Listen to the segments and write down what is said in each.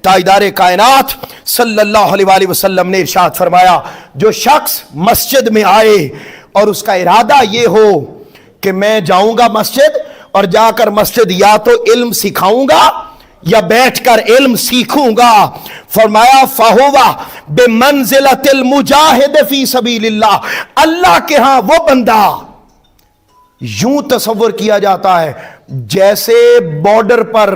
ताजदार कायनात सल्लल्लाहु अलैहि वसल्लम ने इरशाद फरमाया, जो शख्स मस्जिद में आए और उसका इरादा ये हो कि मैं जाऊंगा मस्जिद और जाकर मस्जिद या तो इल्म सिखाऊंगा या बैठकर इल्म सीखूंगा, फरमाया फहुवा बिमंजिलतिल मुजाहिद फी सबीलिल्लाह, अल्लाह के यहां वो बंदा यूं तसव्वुर किया जाता है जैसे बॉर्डर पर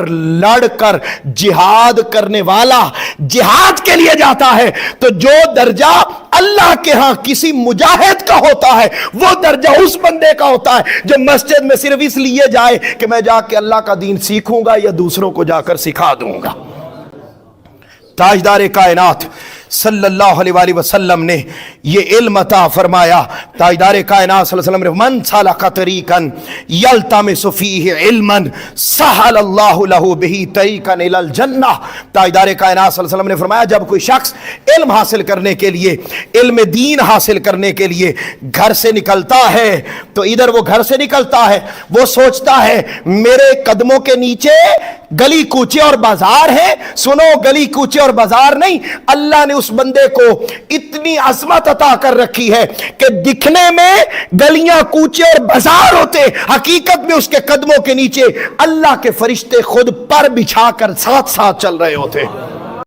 लड़कर जिहाद करने वाला जिहाद के लिए जाता है, तो जो दर्जा अल्लाह के यहां किसी मुजाहिद का होता है वो दर्जा उस बंदे का होता है जो मस्जिद में सिर्फ इसलिए जाए कि मैं जाके अल्लाह का दीन सीखूंगा या दूसरों को जाकर सिखा दूंगा। ताजदार कायनात सल्लल्लाहु अलैहि वसल्लम ने ये इल्म अता फरमाया। ताजदार कायनात सल्लल्लाहु अलैहि वसल्लम ने मन सलका तरीकन यल्तमिसु फीहि इल्मन सहलल्लाहु लहु बिही तरीकन इलल जन्नह। ताजदार कायनात सल्लल्लाहु अलैहि वसल्लम ने फरमाया, जब कोई शख्स इल्म हासिल करने के लिए, इल्म दीन हासिल करने के लिए घर से निकलता है, तो इधर वो घर से निकलता है, वो सोचता है मेरे कदमों के नीचे गली कूचे और बाजार है। सुनो, गली कूचे और बाजार नहीं, अल्लाह ने उस बंदे को इतनी अजमत अता कर रखी है कि दिखने में गलियां कूचे और बाजार होते, हकीकत में उसके कदमों के नीचे अल्लाह के फरिश्ते खुद पर बिछाकर साथ साथ चल रहे होते।